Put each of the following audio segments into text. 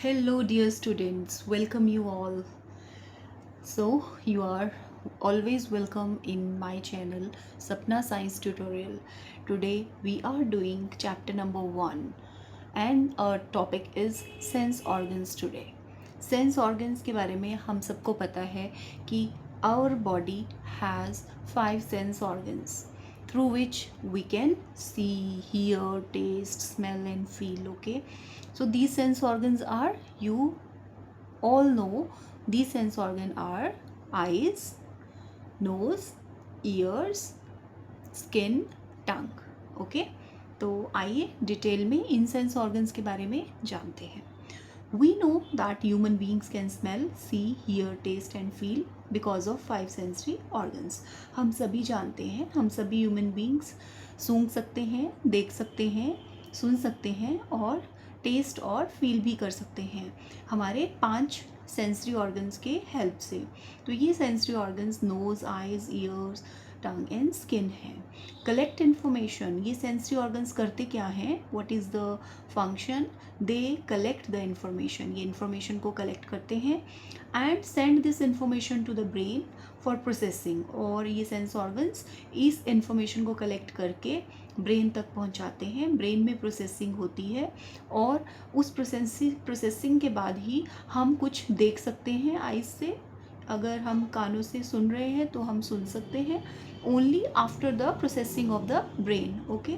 Hello, dear students. Welcome you all. So, you are always welcome in my channel Sapna Science Tutorial. Today, we are doing chapter number 1 and our topic is sense organs today. Sense organs के बारे में हम सबको पता है कि our body has 5 sense organs through which we can see, hear, taste, smell and feel. Okay, so these sense organs are, you all know, these sense organ are eyes, nose, ears, skin, tongue. Okay, तो आइए detail में in sense organs के बारे में जानते हैं. We know that human beings can smell, see, hear, taste and feel because of 5 sensory organs. हम सभी जानते हैं, हम सभी ह्यूमन बींग्स सूंघ सकते हैं, देख सकते हैं, सुन सकते हैं और टेस्ट और फील भी कर सकते हैं हमारे 5 सेंसरी ऑर्गन्स के हेल्प से. तो ये sensory organs nose, eyes, ears, tongue and skin है. कलेक्ट इन्फॉर्मेशन, ये सेंसरी ऑर्गन्स करते क्या हैं, what is the function, they collect the information, ये इन्फॉर्मेशन को कलेक्ट करते हैं and send this information to the brain for processing. और ये सेंस ऑर्गन्स इस इन्फॉर्मेशन को कलेक्ट करके ब्रेन तक पहुंचाते हैं, ब्रेन में प्रोसेसिंग होती है और उस प्रोसेसिंग के बाद ही हम कुछ देख सकते हैं आइज़ से. अगर हम कानों से सुन रहे हैं तो हम सुन सकते हैं only after the processing of the brain. Okay,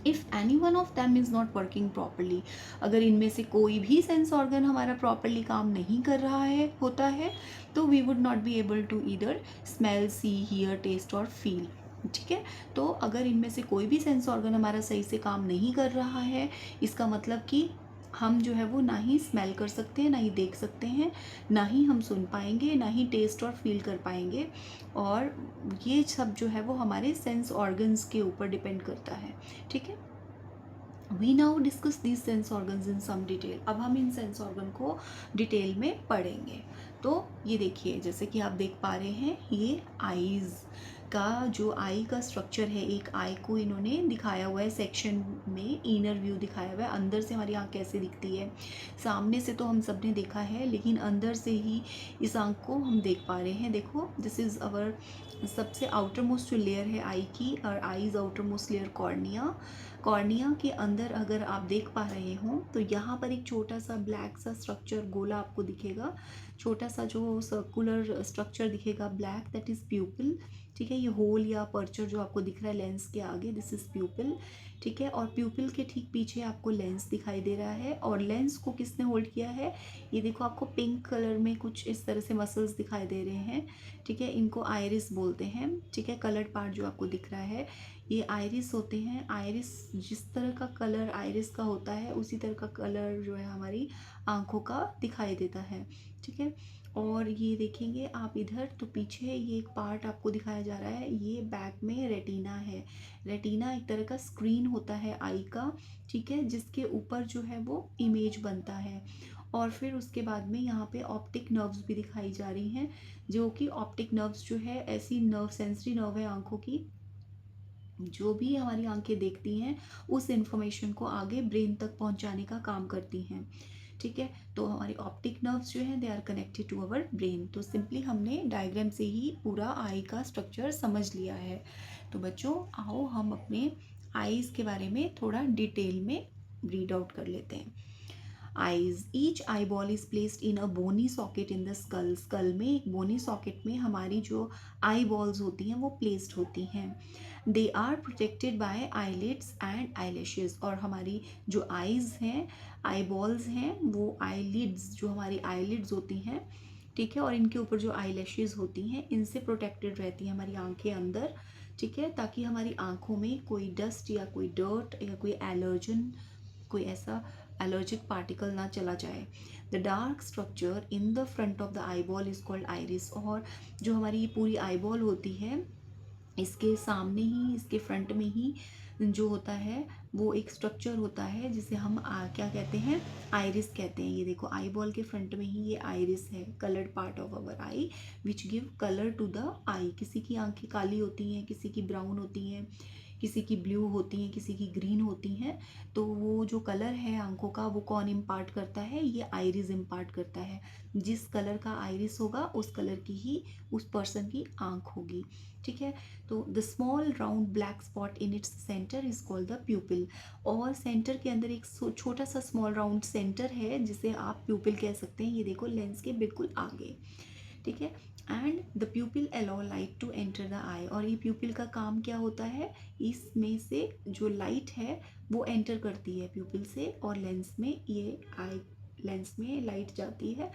if any one of them is not working properly, अगर इनमें से कोई भी सेंस ऑर्गन हमारा प्रॉपरली काम नहीं कर रहा है होता है तो we would not be able to either smell, see, hear, taste और फील. ठीक है, तो अगर इनमें से कोई भी सेंस ऑर्गन हमारा सही से काम नहीं कर रहा है, इसका मतलब कि हम जो है वो ना ही स्मेल कर सकते हैं, ना ही देख सकते हैं, ना ही हम सुन पाएंगे, ना ही टेस्ट और फील कर पाएंगे. और ये सब जो है वो हमारे सेंस ऑर्गन्स के ऊपर डिपेंड करता है. ठीक है, we now discuss these sense organs in some detail. अब हम इन सेंस ऑर्गन को डिटेल में पढ़ेंगे. तो ये देखिए, जैसे कि आप देख पा रहे हैं, ये आईज़ का जो आई का स्ट्रक्चर है, एक आई को इन्होंने दिखाया हुआ है सेक्शन में, इनर व्यू दिखाया हुआ है. अंदर से हमारी आँख कैसे दिखती है, सामने से तो हम सब ने देखा है, लेकिन अंदर से ही इस आँख को हम देख पा रहे हैं. देखो, दिस इज़ अवर सबसे आउटर मोस्ट जो लेयर है आई की, और eye is outermost layer cornea. Cornea के अंदर अगर आप देख पा रहे हो तो यहाँ पर एक छोटा सा ब्लैक सा स्ट्रक्चर गोला आपको दिखेगा, छोटा सा जो सर्कुलर स्ट्रक्चर दिखेगा ब्लैक, दैट इज़ प्यूपिल. ठीक है, ये होल या पर्चर जो आपको दिख रहा है लेंस के आगे, दिस इज़ प्यूपिल. ठीक है, और प्यूपिल के ठीक पीछे आपको लेंस दिखाई दे रहा है. और लेंस को किसने होल्ड किया है, ये देखो, आपको पिंक कलर में कुछ इस तरह से मसल्स दिखाई दे रहे हैं. ठीक है, इनको आइरिस बोलते हैं. ठीक है, कलर्ड पार्ट जो आपको दिख रहा है ये आइरिस होते हैं. आइरिस, जिस तरह का कलर आइरिस का होता है उसी तरह का कलर जो है हमारी आँखों का दिखाई देता है. ठीक है, और ये देखेंगे आप इधर तो पीछे ये एक पार्ट आपको दिखाया जा रहा है, ये बैक में रेटिना है. रेटिना एक तरह का स्क्रीन होता है आई का. ठीक है, जिसके ऊपर जो है वो इमेज बनता है. और फिर उसके बाद में यहाँ पे ऑप्टिक नर्व्स भी दिखाई जा रही हैं, जो कि ऑप्टिक नर्व्स जो है ऐसी नर्व, सेंसरी नर्व है आँखों की, जो भी हमारी आंखें देखती हैं उस इंफॉर्मेशन को आगे ब्रेन तक पहुंचाने का काम करती हैं. ठीक है, तो हमारी ऑप्टिक नर्व्स जो हैं they are connected to our brain. तो सिंपली हमने डायग्राम से ही पूरा आई का स्ट्रक्चर समझ लिया है. तो बच्चों, आओ हम अपने आईज़ के बारे में थोड़ा डिटेल में रीड आउट कर लेते हैं. Eyes, each eyeball is placed in a bony socket in the skull. Skull में एक बोनी सॉकेट में हमारी जो आई बॉल्स होती हैं वो प्लेस्ड होती हैं. They are protected by eyelids and eyelashes. और हमारी जो आईज हैं, आई बॉल्स हैं, वो आईलिड्स, जो हमारी आईलिड्स होती हैं, ठीक है, और इनके ऊपर जो आईलैशेस होती हैं, इनसे प्रोटेक्टेड रहती हैं हमारी आंखें अंदर. ठीक है, ताकि हमारी आंखों में कोई डस्ट या कोई डर्ट या कोई एलर्जन, कोई ऐसा एलर्जिक पार्टिकल ना चला जाए. The dark structure in the front of the eye ball is called iris. और जो हमारी ये पूरी आई बॉल होती है, इसके सामने ही, इसके फ्रंट में ही जो होता है वो एक स्ट्रक्चर होता है जिसे हम क्या कहते हैं, आइरिस कहते हैं. ये देखो, आई बॉल के फ्रंट में ही ये आइरिस है, coloured part of our eye which give colour to the eye. किसी की आंखें काली होती हैं, किसी की ब्राउन होती हैं, किसी की ब्लू होती हैं, किसी की ग्रीन होती हैं। तो वो जो कलर है आंखों का वो कौन इम्पार्ट करता है, ये आइरिस इम्पार्ट करता है। जिस कलर का आइरिस होगा उस कलर की ही उस पर्सन की आंख होगी। ठीक है, तो the small round black spot in its centre is called the प्यूपिल। और सेंटर के अंदर एक छोटा सा स्मॉल राउंड सेंटर है जिसे आप प्यूपिल कह सकते हैं। ये देखो लेंस के बिल्कुल आगे। ठीक है, and the pupil allow light to enter the eye. और ये प्यूपिल का काम क्या होता है, इसमें से जो लाइट है वो एंटर करती है प्यूपिल से, और लेंस में ये आई लेंस में लाइट जाती है।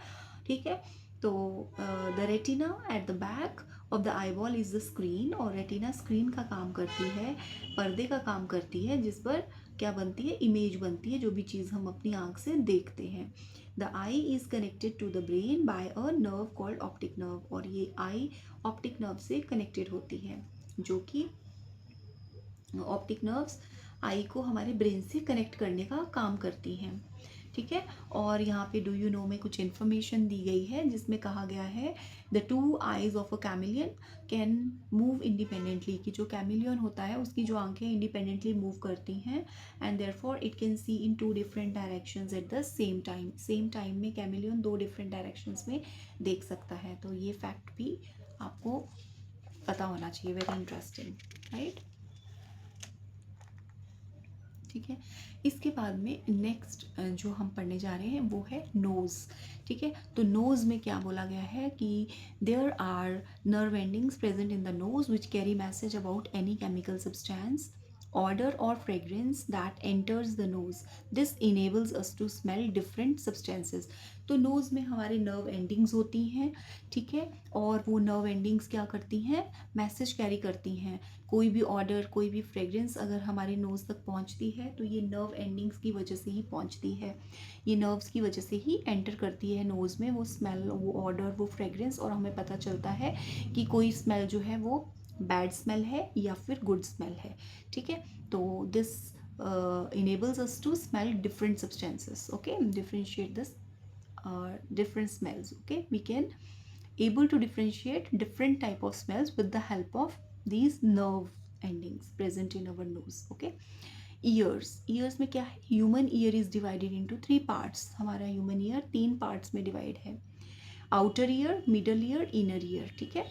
ठीक है, तो the retina at the back of the eye ball is the screen. और रेटिना स्क्रीन का काम करती है, पर्दे का काम करती है, जिस पर क्या बनती है, इमेज बनती है, जो भी चीज़ हम अपनी आंख से देखते हैं। The eye is connected to the brain by a nerve called optic nerve. और ये आई ऑप्टिक नर्व से कनेक्टेड होती है, जो कि ऑप्टिक नर्व्स आई को हमारे ब्रेन से कनेक्ट करने का काम करती हैं। ठीक है, और यहाँ पे डू यू नो में कुछ इन्फॉर्मेशन दी गई है जिसमें कहा गया है the two eyes of a chameleon can move independently. कि जो कैमिलियन होता है उसकी जो आंखें इंडिपेंडेंटली मूव करती हैं, and therefore it can see in 2 different directions at the same time. Same time में कैमिलियन 2 डिफरेंट डायरेक्शंस में देख सकता है। तो ये फैक्ट भी आपको पता होना चाहिए, वेरी इंटरेस्टिंग, राइट। ठीक है, इसके बाद में नेक्स्ट जो हम पढ़ने जा रहे हैं वो है नोज़। ठीक है, तो नोज़ में क्या बोला गया है कि there are nerve endings present in the nose which carry message about any chemical substance, odor or fragrance that enters the nose. This enables us to smell different substances. तो नोज़ में हमारे nerve endings होती हैं। ठीक है, और वो nerve endings क्या करती हैं, मैसेज कैरी करती हैं। कोई भी ऑर्डर, कोई भी फ्रेग्रेंस अगर हमारे नोज़ तक पहुंचती है तो ये नर्व एंडिंग्स की वजह से ही पहुंचती है, ये नर्व्स की वजह से ही एंटर करती है नोज़ में वो स्मेल, वो ऑर्डर, वो फ्रेग्रेंस। और हमें पता चलता है कि कोई स्मेल जो है वो बैड स्मेल है या फिर गुड स्मेल है। ठीक है, तो this enables us to smell different substances, okay, differentiate this different smells, okay. We can able to differentiate different type of smells with the help of these nerve endings present in our nose, okay. ears में क्या है, human ear is divided into 3 parts. हमारा human ear 3 parts में divide है, outer ear, middle ear, inner ear. ठीक है,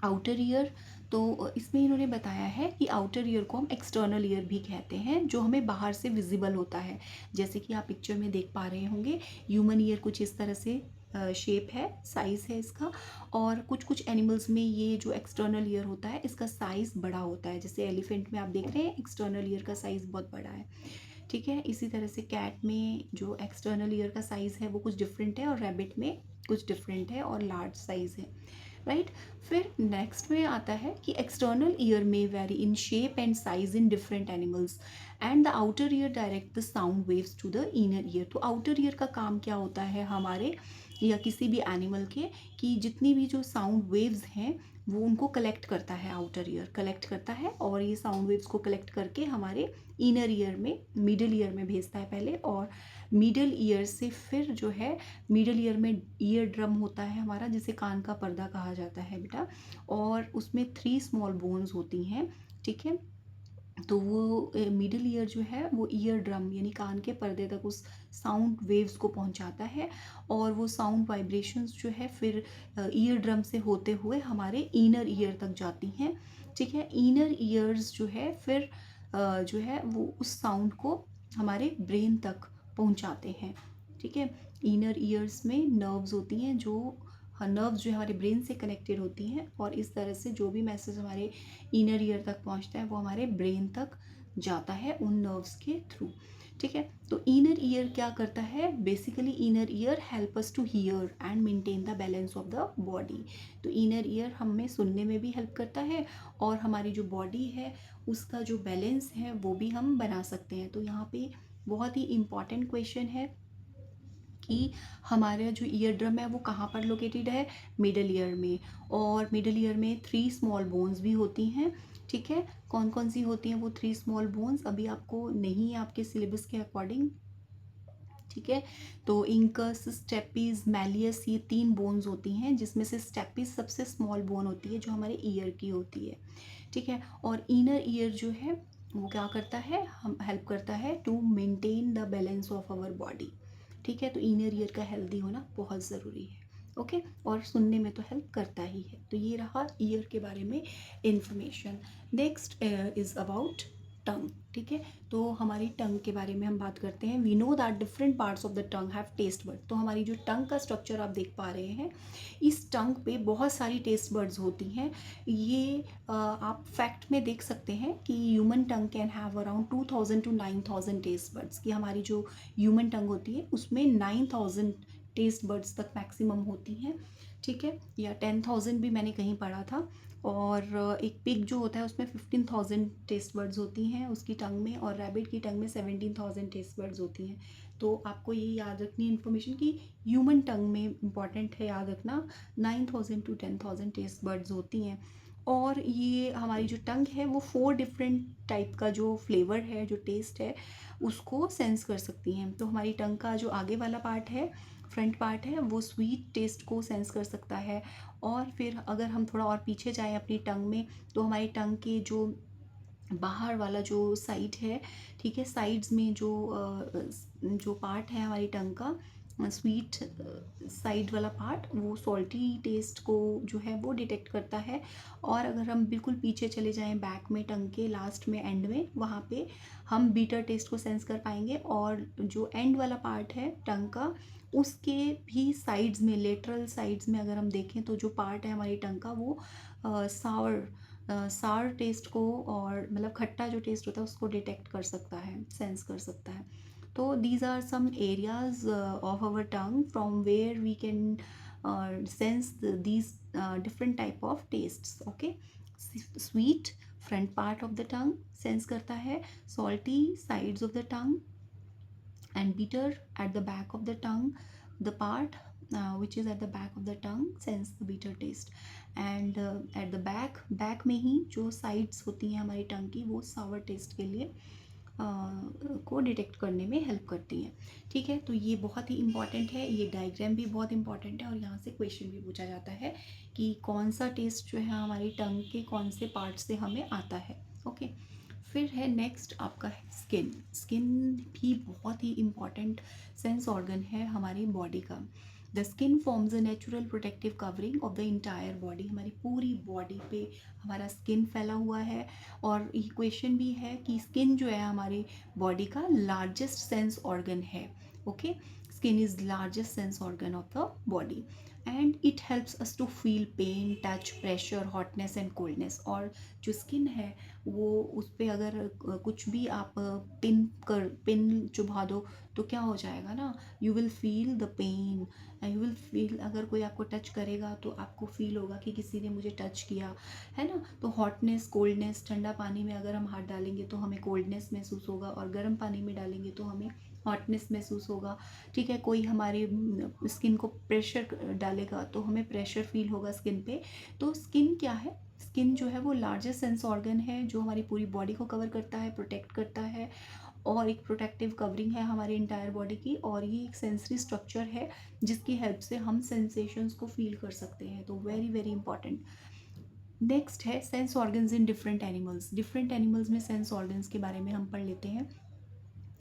outer ear, तो इसमें इन्होंने बताया है कि आउटर ईयर को हम एक्सटर्नल ईयर भी कहते हैं, जो हमें बाहर से विजिबल होता है। जैसे कि आप पिक्चर में देख पा रहे होंगे, ह्यूमन ईयर कुछ इस तरह से शेप है, साइज़ है इसका। और कुछ कुछ एनिमल्स में ये जो एक्सटर्नल ईयर होता है इसका साइज़ बड़ा होता है। जैसे एलिफेंट में आप देख रहे हैं एक्सटर्नल ईयर का साइज़ बहुत बड़ा है। ठीक है, इसी तरह से कैट में जो एक्सटर्नल ईयर का साइज़ है वो कुछ डिफरेंट है, और रैबिट में कुछ डिफरेंट है और लार्ज साइज़ है, राइट। फिर नेक्स्ट में आता है कि एक्सटर्नल ईयर में vary in shape and size in different animals, and the outer ear direct the sound waves to the inner ear. तो आउटर ईयर का काम क्या होता है हमारे या किसी भी एनिमल के, कि जितनी भी जो साउंड वेव्स हैं वो उनको कलेक्ट करता है, आउटर ईयर कलेक्ट करता है, और ये साउंड वेव्स को कलेक्ट करके हमारे इनर ईयर में, मिडल ईयर में भेजता है पहले। और मिडल ईयर से फिर जो है, मिडल ईयर में ईयर ड्रम होता है हमारा, जिसे कान का पर्दा कहा जाता है बेटा, और उसमें 3 स्मॉल बोन्स होती हैं। ठीक है, तो वो मिडल ईयर जो है वो ईयर ड्रम यानी कान के पर्दे तक उस साउंड वेव्स को पहुंचाता है, और वो साउंड वाइब्रेशंस जो है फिर ईयर ड्रम से होते हुए हमारे इनर ईयर तक जाती हैं। ठीक है, इनर ईयर्स जो है फिर जो है वो उस साउंड को हमारे ब्रेन तक पहुंचाते हैं। ठीक है, इनर ईयर्स में नर्व्स होती हैं जो, हाँ, नर्व्स जो हमारे ब्रेन से कनेक्टेड होती हैं, और इस तरह से जो भी मैसेज हमारे इनर ईयर तक पहुंचता है वो हमारे ब्रेन तक जाता है उन नर्व्स के थ्रू। ठीक है, तो इनर ईयर क्या करता है, basically inner ear help us to hear and maintain the balance of the body. तो इनर ईयर हमें सुनने में भी हेल्प करता है, और हमारी जो बॉडी है उसका जो बैलेंस है वो भी हम बना सकते हैं। तो यहाँ पे बहुत ही इम्पॉर्टेंट क्वेश्चन है कि हमारा जो ईयर ड्रम है वो कहाँ पर लोकेटेड है, मिडल ईयर में। और मिडल ईयर में 3 स्मॉल बोन्स भी होती हैं। ठीक है, कौन कौन सी होती हैं वो 3 स्मॉल बोन्स, अभी आपको नहीं है आपके सिलेबस के अकॉर्डिंग। ठीक है, तो इंकस, स्टेपीज, मैलियस, ये 3 बोन्स होती हैं, जिसमें से स्टेपीज सबसे स्मॉल बोन होती है जो हमारे ईयर की होती है। ठीक है। और इनर ईयर जो है वो क्या करता है, हम हेल्प करता है to maintain the balance of our body. ठीक है, तो इनर ईयर का हेल्दी होना बहुत ज़रूरी है। ओके, और सुनने में तो हेल्प करता ही है। तो ये रहा ईयर के बारे में इंफॉर्मेशन। नेक्स्ट इज़ अबाउट टंग। ठीक है, तो हमारी टंग के बारे में हम बात करते हैं। We know that different parts of the tongue have taste बर्ड। तो हमारी जो टंग का स्ट्रक्चर आप देख पा रहे हैं, इस टंग पे बहुत सारी टेस्ट बर्ड्स होती हैं। ये आप फैक्ट में देख सकते हैं कि human tongue can have around 2000 to 9000 taste buds. कि हमारी जो ह्यूमन टंग होती है उसमें 9000 टेस्ट बर्ड्स तक मैक्सिमम होती हैं। ठीक है, या 10,000 भी मैंने कहीं पढ़ा था। और एक पिग जो होता है उसमें 15,000 टेस्ट बर्ड्स होती हैं उसकी टंग में, और रैबिट की टंग में 17,000 टेस्ट बर्ड्स होती हैं। तो आपको ये याद रखनी है इन्फॉर्मेशन कि ह्यूमन टंग में इम्पॉर्टेंट है याद रखना 9,000 to 10,000 टेस्ट बर्ड्स होती हैं। और ये हमारी जो टंग है वो 4 डिफरेंट टाइप का जो फ्लेवर है, जो टेस्ट है, उसको सेंस कर सकती हैं। तो हमारी टंग का जो आगे वाला पार्ट है, फ्रंट पार्ट है, वो स्वीट टेस्ट को सेंस कर सकता है। और फिर अगर हम थोड़ा और पीछे जाएं अपनी टंग में, तो हमारी टंग के जो बाहर वाला जो साइड है, ठीक है, साइड्स में जो पार्ट है हमारी टंग का स्वीट साइड वाला पार्ट, वो सॉल्टी टेस्ट को जो है वो डिटेक्ट करता है। और अगर हम बिल्कुल पीछे चले जाएं बैक में, टंग के लास्ट में, एंड में, वहाँ पे हम बीटर टेस्ट को सेंस कर पाएंगे। और जो एंड वाला पार्ट है टंग का, उसके भी साइड्स में, लेटरल साइड्स में अगर हम देखें तो जो पार्ट है हमारी टंग का वो सार टेस्ट को, और मतलब खट्टा जो टेस्ट होता है उसको डिटेक्ट कर सकता है, सेंस कर सकता है। तो these are some areas of our tongue from where we can sense these different type of tastes. Okay, sweet front part of the tongue sense करता है, salty sides of the tongue, and bitter at the back of the tongue, the part which is at the back of the tongue sense the bitter taste, and at the back में ही जो sides होती हैं हमारी टंग की, वो sour taste के लिए को डिटेक्ट करने में हेल्प करती हैं। ठीक है, तो ये बहुत ही इंपॉर्टेंट है, ये डायग्राम भी बहुत इंपॉर्टेंट है, और यहाँ से क्वेश्चन भी पूछा जाता है कि कौन सा टेस्ट जो है हमारी टंग के कौन से पार्ट से हमें आता है। ओके, फिर है नेक्स्ट आपका है स्किन। स्किन भी बहुत ही इम्पॉर्टेंट सेंस ऑर्गन है हमारी बॉडी का। The skin forms a natural protective covering of the entire body. हमारी पूरी बॉडी पे हमारा स्किन फैला हुआ है। और ये क्वेश्चन भी है कि स्किन जो है हमारी बॉडी का लार्जेस्ट सेंस ऑर्गन है। Okay, skin is largest sense organ of the body, and it helps us to feel pain, touch, pressure, hotness and coldness. और जो स्किन है वो, उस पर अगर कुछ भी आप पिन चुभा दो तो क्या हो जाएगा ना, you will feel the pain, you will feel, अगर कोई आपको टच करेगा तो आपको फील होगा कि किसी ने मुझे टच किया है ना। तो हॉटनेस, कोल्डनेस, ठंडा पानी में अगर हम हाथ डालेंगे तो हमें कोल्डनेस महसूस होगा, और गर्म पानी में डालेंगे तो हमें हॉटनेस महसूस होगा। ठीक है, कोई हमारी स्किन को प्रेशर डालेगा तो हमें प्रेशर फील होगा स्किन पे। तो स्किन क्या है, स्किन जो है वो लार्जेस्ट सेंस ऑर्गन है जो हमारी पूरी बॉडी को कवर करता है, प्रोटेक्ट करता है, और एक प्रोटेक्टिव कवरिंग है हमारी इंटायर बॉडी की। और ये एक सेंसरी स्ट्रक्चर है जिसकी हेल्प से हम सेंसेशंस को फील कर सकते हैं। तो वेरी वेरी इंपॉर्टेंट। नेक्स्ट है सेंस ऑर्गन्स इन डिफरेंट एनिमल्स। डिफरेंट एनिमल्स में सेंस ऑर्गन्स के बारे में हम पढ़ लेते हैं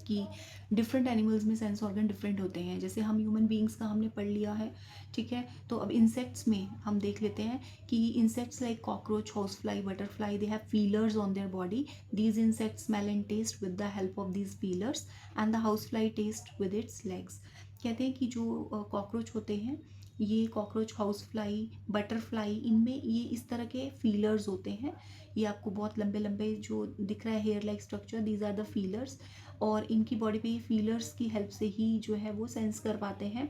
कि डिफरेंट एनिमल्स में सेंस ऑर्गन डिफरेंट होते हैं। जैसे हम ह्यूमन बींग्स का हमने पढ़ लिया है, ठीक है। तो अब इंसेक्ट्स में हम देख लेते हैं कि insects like cockroach, house fly, butterfly, they have feelers on their body. These insects smell and taste with the help of these feelers, and the house fly taste with its legs. कहते हैं कि जो cockroach होते हैं, ये cockroach, house fly, butterfly, इनमें ये इस तरह के फीलर्स होते हैं। ये आपको बहुत लंबे लंबे जो दिख रहा है hair like structure, these are the feelers. और इनकी बॉडी पे ये फीलर्स की हेल्प से ही जो है वो सेंस कर पाते हैं।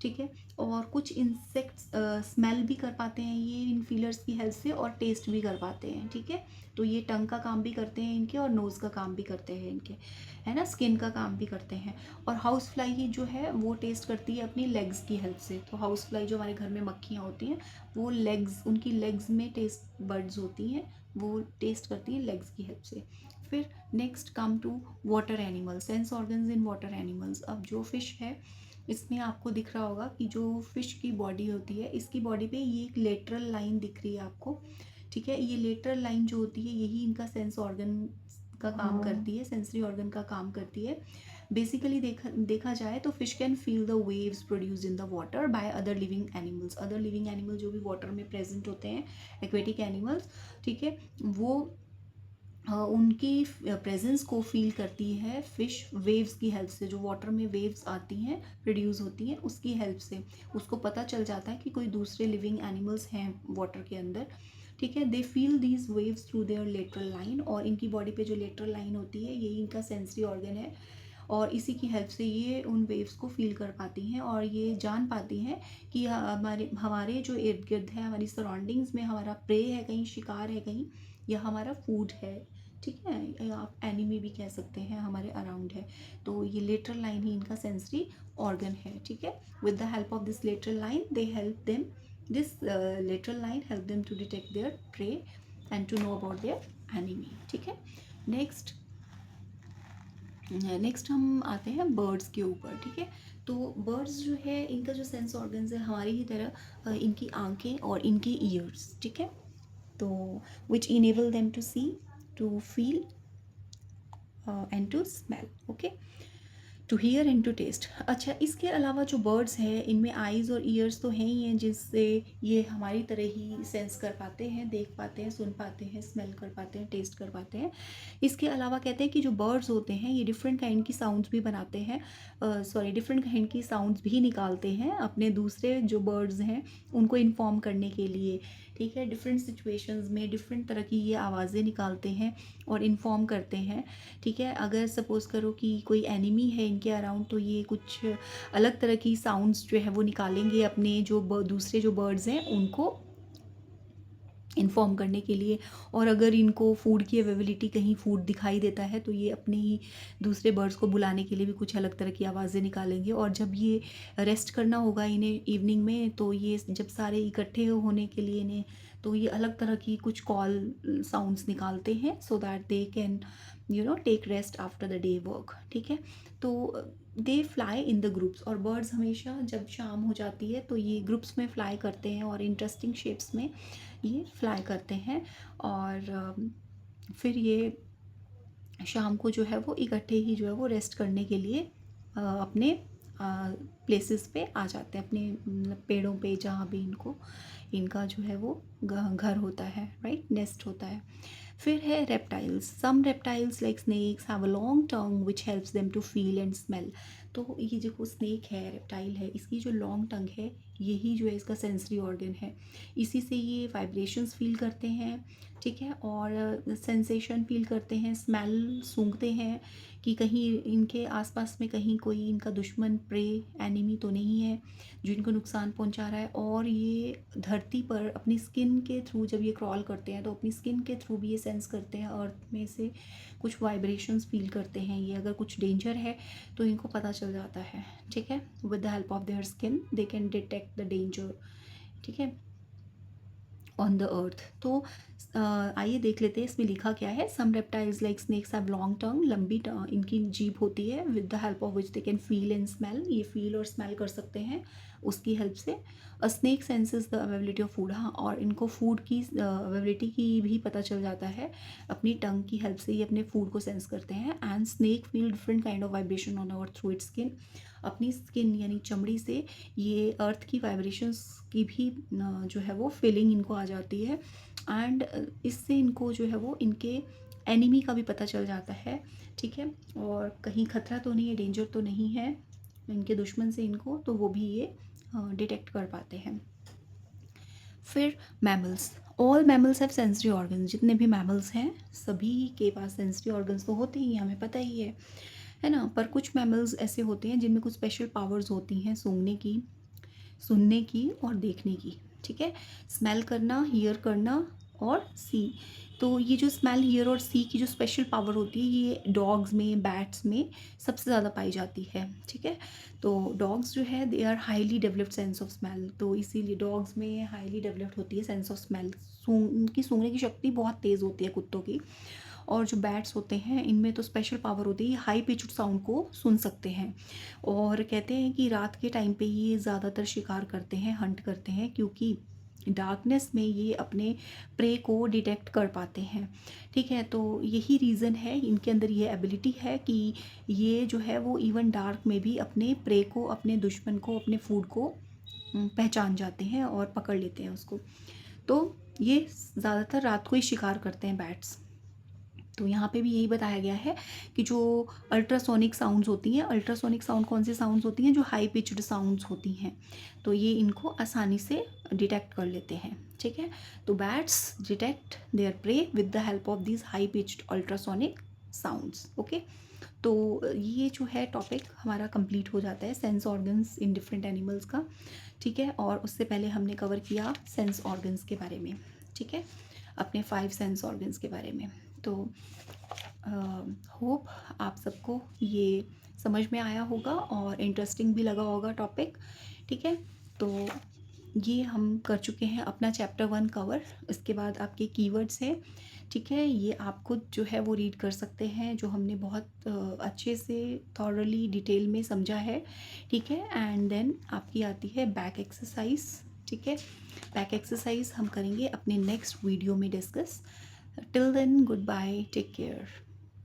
ठीक है, और कुछ इंसेक्ट्स स्मेल भी कर पाते हैं ये इन फीलर्स की हेल्प से, और टेस्ट भी कर पाते हैं। ठीक है, तो ये टंग का काम भी करते हैं इनके, और नोज़ का काम भी करते हैं इनके, है ना, स्किन का काम भी करते हैं। और हाउस फ्लाई ही जो है वो टेस्ट करती है अपनी लेग्स की हेल्प से। तो हाउस फ्लाई जो हमारे घर में मक्खियाँ होती हैं, वो लेग्स, उनकी लेग्स में टेस्ट बर्ड्स होती हैं, वो टेस्ट करती हैं लेग्स की हेल्प से। फिर next come to water animals, sense organs in water animals. अब जो फिश है, इसमें आपको दिख रहा होगा कि जो फिश की बॉडी होती है, इसकी बॉडी पे ये एक लेटरल लाइन दिख रही है आपको, ठीक है। ये लेटरल लाइन जो होती है यही इनका सेंस ऑर्गन का काम करती है, सेंसरी ऑर्गन का काम करती है। बेसिकली देखा जाए तो fish can feel the waves produce in the water by other living animals. Other living animal जो भी वाटर में प्रेजेंट होते हैं, एक्वेटिक एनिमल्स, ठीक है, वो उनकी प्रेजेंस को फील करती है फिश वेव्स की हेल्प से। जो वाटर में वेव्स आती हैं, प्रोड्यूस होती हैं, उसकी हेल्प से उसको पता चल जाता है कि कोई दूसरे लिविंग एनिमल्स हैं वाटर के अंदर, ठीक है। They feel these waves through their lateral line, और इनकी बॉडी पे जो लेटरल लाइन होती है यही इनका सेंसरी ऑर्गन है, और इसी की हेल्प से ये उन वेव्स को फील कर पाती हैं और ये जान पाती हैं कि हमारे हमारे जो इर्द गिर्द है, हमारी सराउंडिंग्स में हमारा प्रे है, कहीं शिकार है कहीं, या हमारा फूड है, ठीक है, या आप एनिमी भी कह सकते हैं, हमारे अराउंड है। तो ये लेटरल लाइन ही इनका सेंसरी ऑर्गन है, ठीक है। With the help of this lateral line they help them, this lateral line help them to detect their prey and to know about their enemy, ठीक है। नेक्स्ट हम आते हैं बर्ड्स के ऊपर, ठीक है। तो बर्ड्स जो है इनका जो सेंस ऑर्गन्स है हमारी ही तरह इनकी आंखें और इनके ईयर्स, ठीक है। तो which enable them to see, to feel and to smell, okay, to hear and to taste. अच्छा, इसके अलावा जो बर्ड्स हैं इनमें आइज़ और ईयर्स तो हैं ही हैं, जिससे ये हमारी तरह ही सेंस कर पाते हैं, देख पाते हैं, सुन पाते हैं, स्मेल कर पाते हैं, टेस्ट कर पाते हैं। इसके अलावा कहते हैं कि जो बर्ड्स होते हैं ये डिफरेंट काइंड की साउंड्स भी बनाते हैं, डिफरेंट काइंड की साउंड्स भी निकालते हैं अपने दूसरे जो बर्ड्स हैं उनको इन्फॉर्म करने के लिए, ठीक है। डिफरेंट सिचुएशंस में डिफरेंट तरह की ये आवाज़ें निकालते हैं और इन्फॉर्म करते हैं, ठीक है। अगर सपोज़ करो कि कोई एनिमी है इनके अराउंड, तो ये कुछ अलग तरह की साउंड्स जो है वो निकालेंगे अपने जो दूसरे जो बर्ड्स हैं उनको इन्फॉर्म करने के लिए। और अगर इनको फूड की अवेलेबिलिटी, कहीं फूड दिखाई देता है, तो ये अपने ही दूसरे बर्ड्स को बुलाने के लिए भी कुछ अलग तरह की आवाज़ें निकालेंगे। और जब ये रेस्ट करना होगा इन्हें इवनिंग में, तो ये जब सारे इकट्ठे होने के लिए इन्हें, तो ये अलग तरह की कुछ कॉल साउंड्स निकालते हैं, so that they can take rest after the day work, ठीक है। तो they fly in the groups, और बर्ड्स हमेशा जब शाम हो जाती है तो ये ग्रुप्स में फ्लाई करते हैं और इंटरेस्टिंग शेप्स में ये फ्लाई करते हैं। और फिर ये शाम को जो है वो इकट्ठे ही जो है वो रेस्ट करने के लिए अपने प्लेसेस पे आ जाते हैं, अपने पेड़ों पे, जहाँ भी इनको इनका जो है वो घर होता है, राइट, नेस्ट होता है। फिर है reptiles. Some reptiles like snakes have a long tongue which helps them to feel and smell. तो ये जो स्नेक है, रेप्टाइल है, इसकी जो लॉन्ग टंग है यही जो है इसका सेंसरी ऑर्गन है। इसी से ये वाइब्रेशंस फील करते हैं, ठीक है, और सेंसेशन फील करते हैं, स्मेल सूंघते हैं कि कहीं इनके आसपास में कहीं कोई इनका दुश्मन, प्रे, एनिमी तो नहीं है जो इनको नुकसान पहुंचा रहा है। और ये धरती पर अपनी स्किन के थ्रू जब ये क्रॉल करते हैं तो अपनी स्किन के थ्रू भी ये सेंस करते हैं, अर्थ में से कुछ वाइब्रेशंस फील करते हैं। ये अगर कुछ डेंजर है तो इनको पता चल जाता है, ठीक है। With the help of their skin they can detect the danger, ठीक है, ऑन द अर्थ। तो आइए देख लेते हैं इसमें लिखा क्या है। Some reptiles like snakes have long tongue, लंबी इनकी जीभ होती है, with the help of which they can feel and smell, ये फील और स्मेल कर सकते हैं उसकी हेल्प से। A snake senses the availability of food, हाँ, और इनको फूड की अवेलेबिलिटी की भी पता चल जाता है, अपनी टंग की हेल्प से ये अपने फूड को सेंस करते हैं। And snake feel different kind of vibration on earth through it's skin, अपनी स्किन यानी चमड़ी से ये अर्थ की वाइब्रेशंस की भी जो है वो फीलिंग इनको आ जाती है। एंड इससे इनको जो है वो इनके एनिमी का भी पता चल जाता है, ठीक है, और कहीं खतरा तो नहीं है, डेंजर तो नहीं है इनके दुश्मन से इनको, तो वो भी ये डिटेक्ट कर पाते हैं। फिर mammals. All mammals have sensory organs. जितने भी मैमल्स हैं सभी के पास सेंसरी ऑर्गन्स तो होते ही हैं, हमें पता ही है ना। पर कुछ मैमल्स ऐसे होते हैं जिनमें कुछ स्पेशल पावर्स होती हैं, सूंघने की, सुनने की और देखने की, ठीक है, स्मेल करना, हियर करना और सी। तो ये जो स्मेल, हियर और सी की जो स्पेशल पावर होती है ये डॉग्स में, बैट्स में सबसे ज़्यादा पाई जाती है, ठीक है। तो डॉग्स जो है they are highly developed sense of smell, तो इसीलिए डॉग्स में हाईली डेवलप्ड होती है सेंस ऑफ स्मेल, उनकी सूंघने की शक्ति बहुत तेज़ होती है कुत्तों की। और जो बैट्स होते हैं इनमें तो स्पेशल पावर होती है, हाई पिच्ड साउंड को सुन सकते हैं। और कहते हैं कि रात के टाइम पे ये ज़्यादातर शिकार करते हैं, हंट करते हैं, क्योंकि डार्कनेस में ये अपने प्रे को डिटेक्ट कर पाते हैं। ठीक है, तो यही रीज़न है, इनके अंदर ये एबिलिटी है कि ये जो है वो इवन डार्क में भी अपने प्रे को, अपने दुश्मन को, अपने फूड को पहचान जाते हैं और पकड़ लेते हैं उसको। तो ये ज़्यादातर रात को ही शिकार करते हैं बैट्स। तो यहाँ पे भी यही बताया गया है कि जो अल्ट्रासोनिक साउंड्स होती हैं, अल्ट्रासोनिक साउंड कौन सी साउंड्स होती हैं, जो हाई पिच्ड साउंड्स होती हैं, तो ये इनको आसानी से डिटेक्ट कर लेते हैं। ठीक है, तो bats detect their pray with the help of this high pitched ultrasonic sounds. Okay, तो ये जो है टॉपिक हमारा कंप्लीट हो जाता है सेंस ऑर्गन्स इन डिफरेंट एनिमल्स का। ठीक है, और उससे पहले हमने कवर किया सेंस ऑर्गन्स के बारे में। ठीक है, अपने 5 सेंस ऑर्गन्स के बारे में। तो होप आप सबको ये समझ में आया होगा और इंटरेस्टिंग भी लगा होगा टॉपिक। ठीक है, तो ये हम कर चुके हैं अपना चैप्टर 1 कवर। इसके बाद आपके कीवर्ड्स हैं। ठीक है, ये आप खुद जो है वो रीड कर सकते हैं, जो हमने बहुत अच्छे से थॉरली डिटेल में समझा है। ठीक है, एंड देन आपकी आती है बैक एक्सरसाइज। ठीक है, बैक एक्सरसाइज हम करेंगे अपने नेक्स्ट वीडियो में discuss. Till then, goodbye, take care.